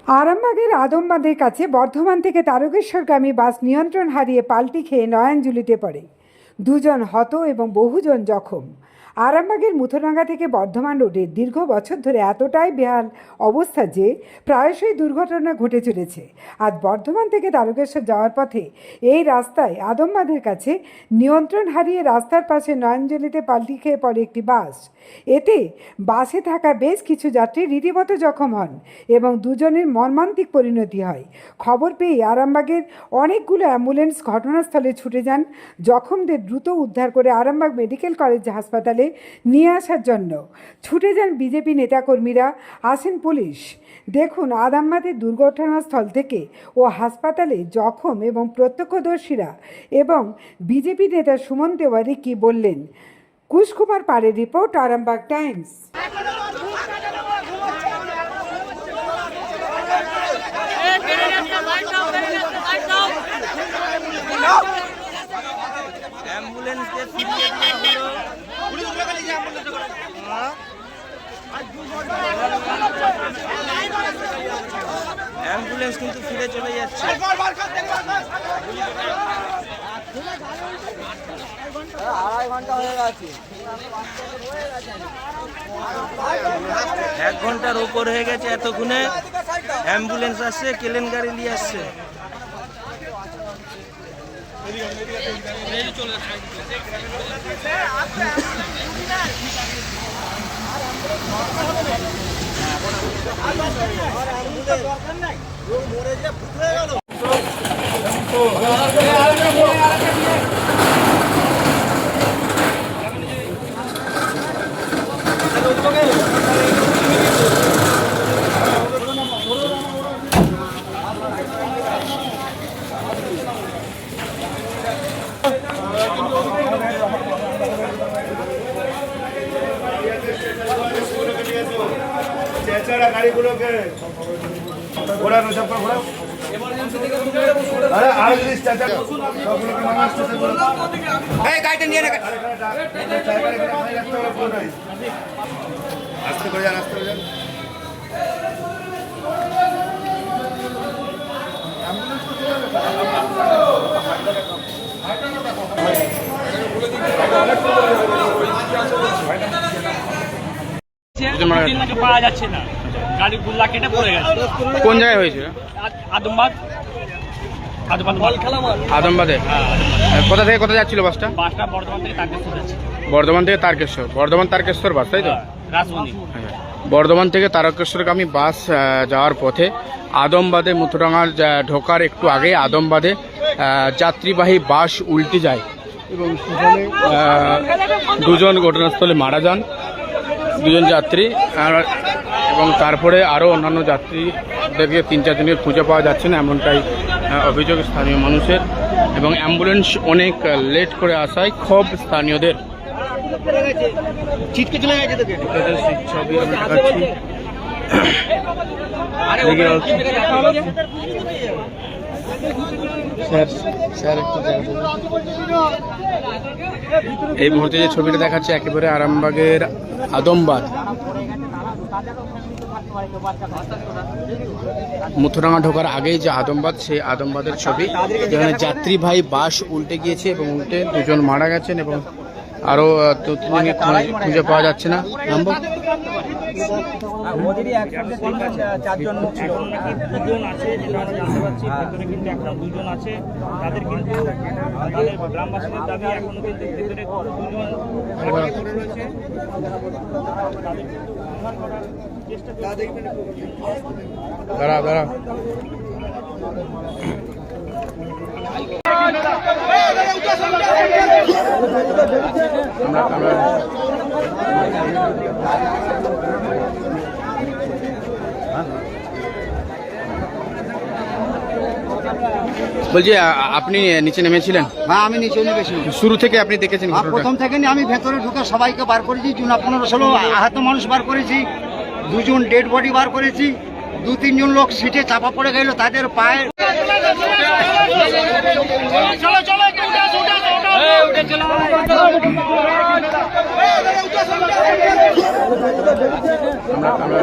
আরামবাগের আদমবাঁধের কাছে বর্ধমান থেকে তারকেশ্বরগামী বাস নিয়ন্ত্রণ হারিয়ে পাল্টি খেয়ে নয়নজুলিতে পড়ে। দুজন হত এবং বহুজন জখম। আরামবাগের মুথুরাঙ্গা থেকে বর্ধমান রোডে দীর্ঘ বছর ধরে এতটাই বেহাল অবস্থা যে প্রায়শই দুর্ঘটনা ঘটে চলেছে। আজ বর্ধমান থেকে তারকেশ্বর যাওয়ার পথে এই রাস্তায় আদমবাঁধের কাছে নিয়ন্ত্রণ হারিয়ে রাস্তার পাশে নয়নজুলিতে পাল্টি খেয়ে পড়ে একটি বাস। এতে বাসে থাকা বেশ কিছু যাত্রী রীতিমতো জখম হন এবং দুজনের মর্মান্তিক পরিণতি হয়। খবর পেয়ে আরামবাগের অনেকগুলো অ্যাম্বুলেন্স ঘটনাস্থলে ছুটে যান জখমদের দ্রুত উদ্ধার করে আরামবাগ মেডিকেল কলেজ হাসপাতালে নিয়ে আসার জন্য। ছুটে যান বিজেপি নেতাকর্মীরা, আসেন পুলিশ। দেখুন আরামবাগের দুর্ঘটনাস্থল থেকে ও হাসপাতালে জখম এবং প্রত্যক্ষদর্শীরা এবং বিজেপি নেতা সুমন তেওয়ারি কি বললেন। কুশকুমার পাড়ের রিপোর্ট, আরামবাগ টাইমস। অ্যাম্বুলেন্স কিন্তু ফিরে চলে যাচ্ছে। আড়াই ঘন্টা হয়ে গেছে, 1 ঘন্টার উপর হয়ে গেছে। এতক্ষণে অ্যাম্বুলেন্স আসছে, কেলেন গাড়ি নিয়ে আসছে। গাড়িগুলোকে ঘোরানো, সব ঘোরাও। আরে আর যদি স্ট্যাটাস সবগুলোকে মানা স্ট্যাটাস করো। এই গাড়িটা নিয়ে রাখ। আস্তে করে যান, আস্তে করে যান। পাওয়া যাচ্ছে না, গাড়ি গুল্লা কেটে পড়ে গেছে। কোন জায়গায় হয়েছে? আদমবাগ, আদমবাদে। কোথা থেকে কোথায় যাচ্ছিল বাসটা? বাসটা বর্ধমান থেকে তারকেশ্বর যাচ্ছে। বর্ধমান থেকে তারকেশ্বর, বর্ধমান তারকেশ্বর বাস, তাই তো? রাজবন্দি। বর্ধমান থেকে তারকেশ্বরগামী বাস যাওয়ার পথে আদমবাদে মুথুরাঙ্গার ঢোকার একটু আগে আদমবাদে যাত্রীবাহী বাস উল্টে যায় এবং সেখানে দুজন ঘটনাস্থলে মারা যান, দুজন যাত্রী। এবং তারপরে আরও অন্যান্য যাত্রীদেরকে 3-4 জনের খুঁজে পাওয়া যাচ্ছে না, এমনটাই অভিযোগ স্থানীয় মানুষের। এবং অ্যাম্বুলেন্স অনেক লেট করে আসায় ক্ষোভ স্থানীয়দের। ছিটকে চলে গেছে তোকে। ছবি আমরা দেখাচ্ছি। এই মুহূর্তে যে ছবিটা দেখাচ্ছে একেবারে আরামবাগের আদমবাগ মুথুরাঙ্গা ঢোকার আগেই যে আদমবাগ, সেই আদমবাগের ছবি, যেখানে যাত্রীবাহী বাস উল্টে গিয়েছে এবং উল্টে দুজন মারা গেছেন এবং আরো 2-3 খুঁজে পাওয়া যাচ্ছে না। দুজন আছে যেটা আমরা জানতে পারছি, ভেতরে কিন্তু এখন 2জন আছে। তাদের কিন্তু গ্রামবাসীদের দাবি এখনো কিন্তু ভেতরে 2জন রয়েছে। দাঁড়া দাঁড়া বলছি, আপনি নিচে নেমেছিলেন? হ্যাঁ, আমি নিচে নেমেছি। শুরু থেকে আপনি দেখেছেন? প্রথম থেকে আমি ভেতরে ঢুকে সবাইকে বার করেছি। 15-16 আহত মানুষ বার করেছি, 2জন ডেড বডি বার করেছি, 2-3 জন লোক সিটে চাপা পড়ে গেল, তাদের পায়ে। আমরা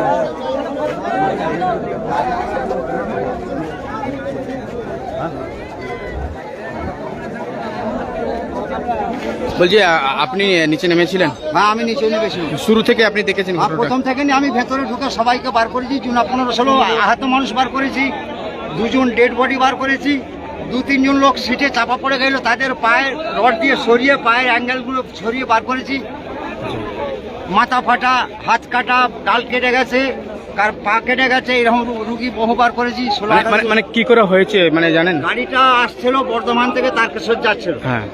বলছি আপনি নিচে নেমেছিলেন? হ্যাঁ, আমি নিচে নেমেছিলাম। শুরু থেকে আপনি দেখেছেন আর ঘটনাটা? প্রথম থেকে নিয়ে আমি ভেতরে ঢুকে সবাইকে বার করেছি, 15-16 আহত মানুষ বার করেছি, 2জন ডেড বডি বার করেছি, 2-3 জন লোক সিটে চাপা পড়ে গেল, তাদের পায়ের রড দিয়ে সরিয়ে পায়ের অ্যাঙ্গেলগুলো সরিয়ে বার করেছি। মাথা ফাটা, হাত কাটা, ডাল কেটে গেছে, কার পা কেটে গেছে, এরকম রুগী বহু বার করেছি। মানে কি করে হয়েছে মানে জানেন? গাড়িটা আসছিল বর্ধমান থেকে তারকেশ্বর যাচ্ছিল, হ্যাঁ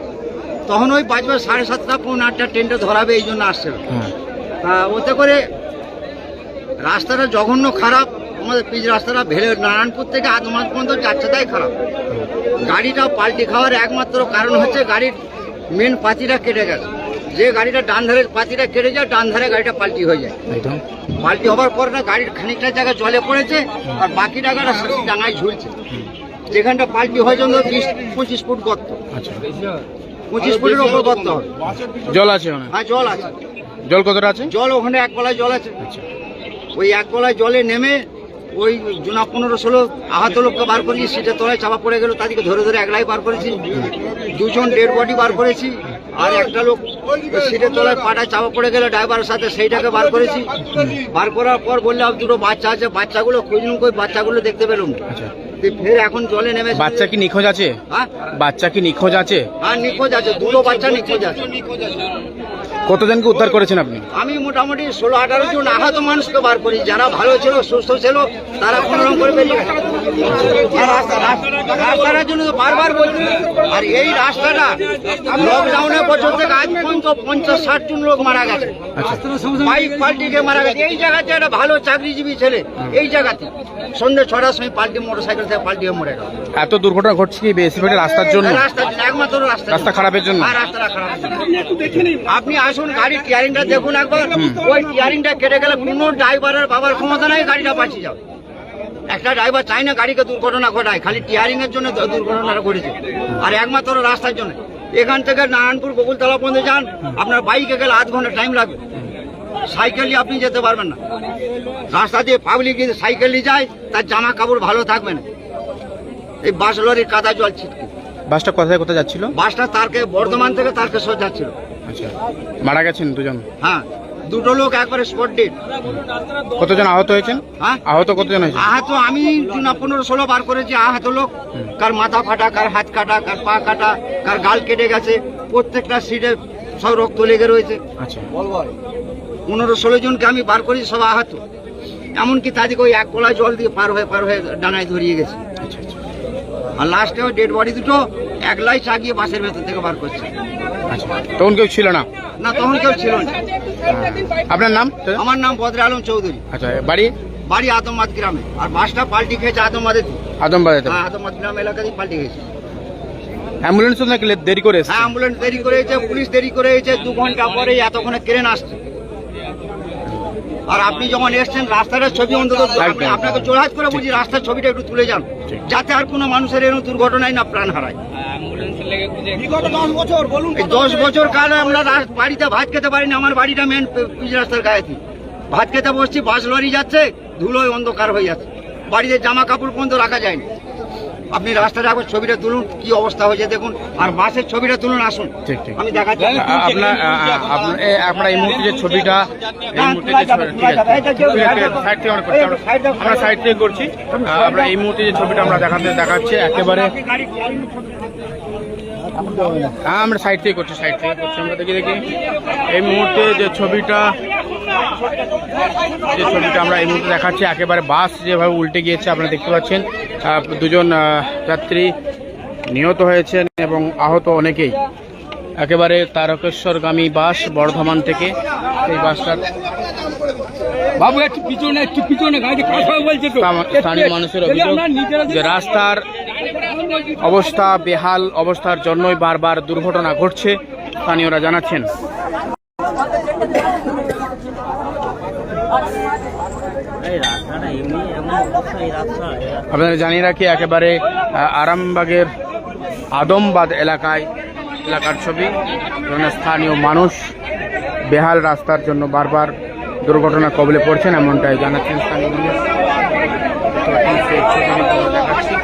তখন ওই বাজবে 7:30 পৌনে 8টা ট্রেনটা ধরাবে, এই জন্য আসছিল। হ্যাঁ তা ওতে করে রাস্তাটা জঘন্য খারাপ, আমাদের পিচ রাস্তাটা ভেলে নারায়ণপুর থেকে আদমাজ পর্যন্ত যাচ্ছে তাই খারাপ। গাড়িটা পাল্টি খাওয়ার একমাত্র কারণ হচ্ছে গাড়ির মেন পাতিটা কেটে গেছে। যে গাড়িটা ডান ধারের পাতিটা কেটে যায়, ডান ধারে গাড়িটা পাল্টি হয়ে যায়। একদম। পাল্টি হওয়ার পর না গাড়ির খানিকটা জায়গা জলে পড়েছে, আর বাকি জায়গাটা ডাঙায় ঝুলছে। যেখানটা পাল্টি হয়ে জন্য 20-25 ফুট গর্ত, আচ্ছা 25 ফুটের ওপর গর্ত হবে। জল আছে ওখানে? হ্যাঁ, জল আছে। জল কতটা আছে? জল ওখানে এক গলায় জল আছে। আচ্ছা ওই এক গলায় জলে নেমে ওই জোনা 15-16 আহত লোককে বার করেছি, সিটের তলায় চাপা পড়ে গেল, তাদেরকে ধরে ধরে একলাই বার করেছি। 2জন ডেড বডি বার করেছি, আর একটা লোক সিটের তলায় পাটায় চাপা পড়ে গেল ড্রাইভারের সাথে, সেইটাকে বার করেছি। বার করার পর বললাম 2টো বাচ্চা আছে, বাচ্চাগুলো খুঁজলুম, কই বাচ্চাগুলো দেখতে পেলাম না। আচ্ছা ফের এখন জলে নেমে। বাচ্চা কি নিখোঁজ আছে? হ্যাঁ, বাচ্চা কি নিখোঁজ আছে? হ্যাঁ নিখোঁজ আছে, 2টো বাচ্চা নিখোঁজ আছে। কতজনকে উদ্ধার করেছেন আপনি? আমি মোটামুটি 16-18 জন আহত মানুষকে বার করি, যারা ভালো ছিল সুস্থ ছিল তারা কোনোরকম করে বেরিয়ে গেছে। আর রাস্তাটার জন্য তো বারবার বলছি, আর এই রাস্তাটা লকডাউনের বছর থেকে আজ পর্যন্ত 50-60 জন লোক মারা গেছে, বাইক পাল্টি খেয়ে মারা গেছে। এই জায়গাতে একটা ভালো চাকরিজীবী ছেলে এই জায়গাতে সন্ধ্যে 6টার সময় পাল্টি মোটরসাইকেল থেকে পাল্টি হয়ে মরে গেল। এত দুর্ঘটনা ঘটছে কি বেশিরভাগ রাস্তার জন্য? রাস্তার জন্য, একমাত্র রাস্তা খারাপের জন্য? আর রাস্তাটা খারাপ। আপনি আসুন, গাড়ির টিয়ারিংটা দেখুন একবার। ওই টিয়ারিংটা কেটে গেলে কোনো ড্রাইভারের বাবার ক্ষমতা নাই, গাড়িটা বাঁচিয়ে যাবে। একটা ড্রাইভার চাই না গাড়িকে দুর্ঘটনা ঘটায়, খালি টিয়ারিং এর জন্য দুর্ঘটনাটা ঘটেছে, আর একমাত্র রাস্তার জন্য। এখান থেকে নারায়ণপুর বকুলতলা পর্যন্ত যান, আপনার বাইকে গেলে আধ ঘন্টা টাইম লাগবে, সাইকেল আপনি যেতে পারবেন না। রাস্তা দিয়ে পাবলিক যদি সাইকেল নিয়ে যায়, তার জামা কাপড় ভালো থাকবে না। এই বাস লরির কাদা জল ছিটকে। বাসটা কোথায় কোথায় যাচ্ছিল? বাসটা বর্ধমান থেকে তারকেশ্বর যাচ্ছিল। আচ্ছা, মারা গেছেন 2জন? হ্যাঁ, 2টো লোক একবারে স্পট ডেড। কতজন আহত হয়েছেন? হ্যাঁ, আহত কতজন হয়েছে? আহত আমি 15-16 বার করেছি আহত লোক। কার মাথা ফাটা, কার হাত কাটা, কার পা কাটা, কার গাল কেটে গেছে, প্রত্যেকটা সিটে সব রক্ত লেগে রয়েছে। আচ্ছা 15-16 জনকে আমি বার করেছি, সব আহত। এমনকি তাদেরকে ওই এক গলায় জল দিয়ে পার হয়ে ডানায় ধরিয়ে গেছে। আচ্ছা আচ্ছা আর লাস্টে ওই ডেড বডি 2টো একলাই চাগিয়ে বাসের ভেতর থেকে বার করছে। আচ্ছা, তখন কেউ ছিল না? না, তখন কেউ ছিল না। আপনার নাম? আমার নাম বদর আলম চৌধুরী, আচ্ছা, বাড়ি? বাড়ি আদমবাদ গ্রামে। আর বাসটা পাল্টি খেয়েছে আদমবাদে। আদমবাদে? হ্যাঁ, আদমবাদ গ্রাম এলাকাতেই পাল্টি খেয়েছে। অ্যাম্বুলেন্স নাকি দেরি করে এসেছে? হ্যাঁ, অ্যাম্বুলেন্স দেরি করেছে, পুলিশ দেরি করেছে, 2 ঘন্টা পরে এতক্ষণে ক্রেন আসছে। আর আপনি যখন এসছেন রাস্তাটার ছবি অন্তত আপনাকে জোরহাত করে বলছি, রাস্তার ছবিটা একটু তুলে যান, যাতে আর কোনো মানুষের এরকম দুর্ঘটনায় না প্রাণ হারায়। 10 বছর কাল আমরা বাড়িতে ভাত খেতে পারিনি। আমার বাড়িটা মেন পিচ রাস্তার গায়েতে, ভাত খেতে বসছি, বাস লরি যাচ্ছে, ধুলোয় অন্ধকার হয়ে যাচ্ছে, বাড়িতে জামা কাপড় পর্যন্ত রাখা যায়নি। আপনি রাস্তাটা একবার ছবিটা তুলুন, কি অবস্থা হয়েছে দেখুন, আর বাসের ছবিটা তুলুন, আসুন আমি দেখাচ্ছি। আপনার এই মুহূর্তে যে ছবিটা, আমরা সাইড থেকে করছি, আমরা এই মুহূর্তে যে ছবিটা আমরা দেখাচ্ছি একেবারে, হ্যাঁ আমরা সাইড থেকে করছি আমরা দেখি এই মুহূর্তে যে ছবিটা আমরা এই মুহূর্তে দেখাচ্ছি, একেবারে বাস যেভাবে উল্টে গিয়েছে আপনারা দেখতে পাচ্ছেন। 2জন যাত্রী নিহত হয়েছেন এবং আহত অনেকেই। একেবারে তারকেশ্বরগামী বাস বর্ধমান থেকে, এই বাসটার বাবু একটু পিছনে গাড়ি কথা বলছে তো। স্থানীয় মানুষের অভিযোগ যে রাস্তার অবস্থা বেহাল, অবস্থার জন্যই বারবার দুর্ঘটনা ঘটছে, স্থানীয়রা জানাচ্ছেন। আপনাদের জানিয়ে রাখি, একেবারে আরামবাগের আদমবাদ এলাকার ছবি, যেখানে স্থানীয় মানুষ বেহাল রাস্তার জন্য বারবার দুর্ঘটনা কবলে পড়ছেন, এমনটাই জানাচ্ছেন স্থানীয় মানুষ। দেখাচ্ছি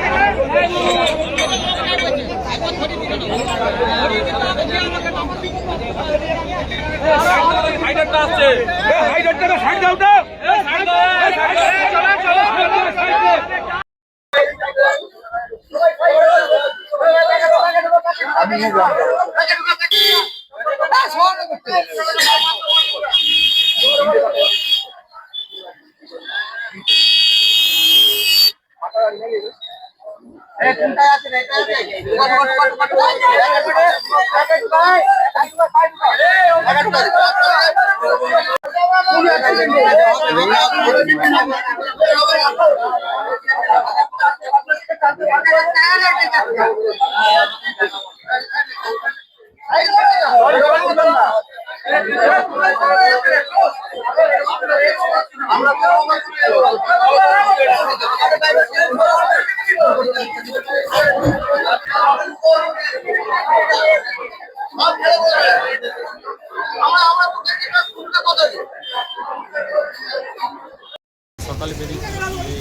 সকালে বেরিয়েছি,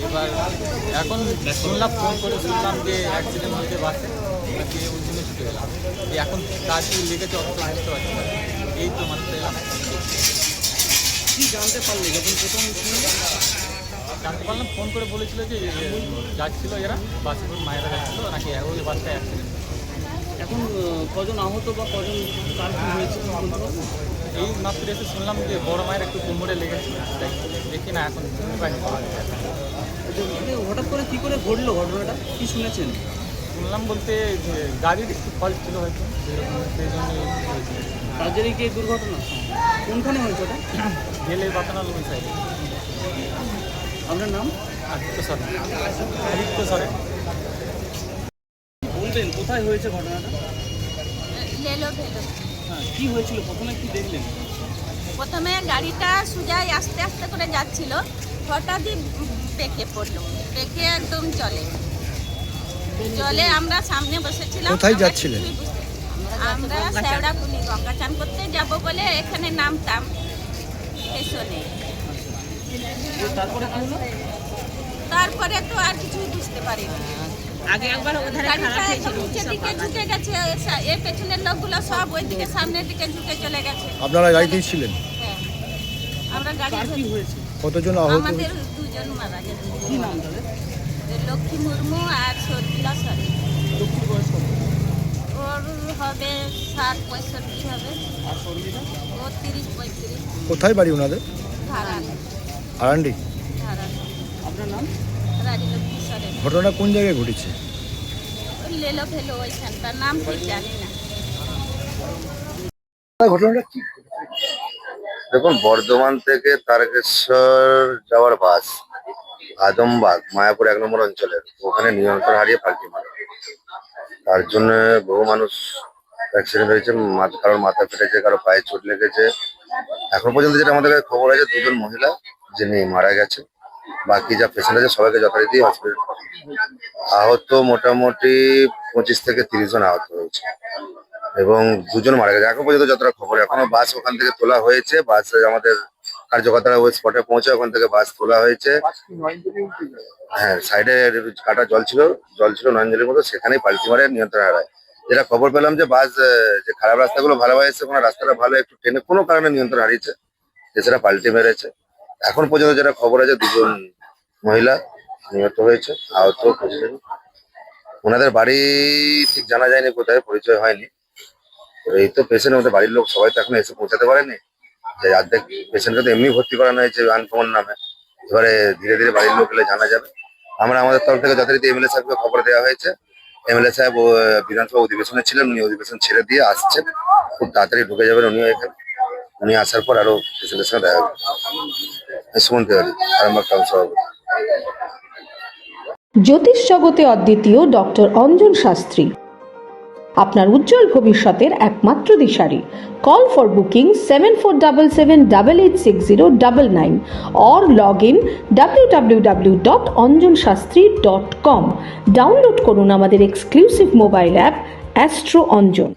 এবার এখন শুনলাম, ফোন করে শুনলাম যে অ্যাক্সিডেন্ট হয়েছে বাসে, নাকি ওই জন্য ছুটে গেলাম। এখন কাজ লেগেছে অত বুঝতে পারছি না, এই তো মাত্র এলাম। কি জানতে পারলে যখন প্রথম জানতে পারলাম, ফোন করে বলেছিল যে যাচ্ছিল এরা বাসে করে, মায়েরা যাচ্ছিল নাকি ওই বাসটা অ্যাক্সিডেন্ট। এখন কজন আহত বা কজন কার কি হয়েছে বলতে পারবো? এই মাত্র এসে শুনলাম যে বড় মায়ের একটু কোমরে লেগেছে, দেখি না এখন হঠাৎ করে কি করে ঘটলো ঘটনাটা, কি শুনেছেন? শুনলাম বলতে যে গাড়ির একটু ফল্ট ছিল হয়তো, সেই জন্যই হয়েছে। তার জন্যই কি এই দুর্ঘটনা? কোনখানে হয়েছে ওটা? গেলে বাতানাল ওই সাইডে। আপনার নাম? আদিত্য সরেন। আদিত্য সরেন। বলবেন কোথায় হয়েছে ঘটনাটা? লেলো ভেলো। হ্যাঁ, কি হয়েছিল প্রথমে, কি দেখলেন? প্রথমে গাড়িটা সোজাই আস্তে আস্তে করে যাচ্ছিল, হঠাৎই ব্রেকে পড়লো, ব্রেকে একদম চলে আমরা সামনে বসেছিলাম। কোথায় যাচ্ছিলেন? আমরা শেওড়াকুনি গঙ্গা চান করতে যাব বলে এখানে নামতাম স্টেশনে। তারপরে কি হলো? তারপরে তো আর কিছুই বুঝতে পারিনি। আগে একবার ওধারে গাড়িটা খারাপ একদম হয়েছিল, নিচের দিকে ঝুঁকে গেছে, এর পেছনের লোকগুলো সব ওইদিকে সামনের দিকে ঝুঁকে চলে গেছে। আপনারা গাড়িতেই ছিলেন? হ্যাঁ, আমরা গাড়ি কার কি হয়েছে? কতজন আহত? আমাদের দুজন মারা গেছে, কি নাম তাদের? লক্ষ্মী মুর্মু আর সরবিলা সরেন। লক্ষ্মীর বয়স কত? ওর হবে 60-65 হবে, আর সর্বিতা? ও 30-35। কোথায় বাড়ি ওনাদের? ধারান আরান্ডি। ধারান আপনার নাম? রানী লক্ষ্মী সরেন। ঘটনা কোন জায়গায় ঘটেছে? ওই লেলো ফেলো ওইখানটার নাম ঠিক জানি না। ঘটনাটা কি? দেখুন, বর্ধমান থেকে তারকেশ্বর যাওয়ার বাস আদমবাগ মায়াপুর 1 নম্বর অঞ্চলের ওখানে নিয়ন্ত্রণ হারিয়ে পাল্টি মারে, তার জন্য বহু মানুষ অ্যাক্সিডেন্ট হয়েছে, কারোর মাথা ফেটেছে, কারো পায়ে চোট লেগেছে। এখন পর্যন্ত যেটা আমাদের কাছে খবর আছে, 2 জন মহিলা যিনি মারা গেছে, বাকি যা পেশেন্ট আছে সবাইকে যথারীতি হসপিটাল। আহত মোটামুটি 25 থেকে 30 জন আহত হয়েছে এবং 2 জন মারা গেছে এখন পর্যন্ত যতটা খবর। এখনো বাস ওখান থেকে তোলা হয়েছে, বাস আমাদের কার্যকর্তারা ওই স্পটে পৌঁছে ওখান থেকে বাস তোলা হয়েছে। হ্যাঁ, সাইডে কাটা জল ছিল নয়নজলির মতো, সেখানেই পাল্টি মারে নিয়ন্ত্রণ হারায়। যেটা খবর পেলাম যে বাস যে খারাপ রাস্তাগুলো ভালোভাবে এসছে, কোনো রাস্তাটা ভালো একটু ট্রেনে কোনো কারণে নিয়ন্ত্রণ হারিয়েছে, এছাড়া পাল্টি মেরেছে। এখন পর্যন্ত যেটা খবর আছে 2 জন মহিলা নিহত হয়েছে, আহত 25 জন। ওনাদের বাড়ি ঠিক জানা যায়নি, কোথায় পরিচয় হয়নি। এই তো পেশেন্ট, আমাদের বাড়ির লোক সবাই তো এখন এসে পৌঁছাতে পারেনি, যে অর্ধেক পেশেন্টকে তো এমনি ভর্তি করানো হয়েছে আনকমন নামে। এবারে ধীরে ধীরে বাড়ির লোক এলে জানা যাবে। আমরা আমাদের তরফ থেকে যথারীতি এমএলএ সাহেবকে খবর দেওয়া হয়েছে। এমএলএ সাহেব বিধানসভা অধিবেশনে ছিলেন, উনি অধিবেশন ছেড়ে দিয়ে আসছেন, খুব তাড়াতাড়ি ঢুকে যাবেন উনিও এখানে। উনি আসার পর আরো পেশেন্টের সঙ্গে দেখা হবে। সুমন তেওয়ারি, আরামবাগ টাউন সভাপতি। জ্যোতিষ জগতে অদ্বিতীয় ডক্টর অঞ্জন শাস্ত্রী, আপনার উজ্জ্বল ভবিষ্যতের একমাত্র দিশারি। Call for booking 7477886099 or log in www.anjanshastri.com। Download করুন আমাদের exclusive mobile app astro Anjan.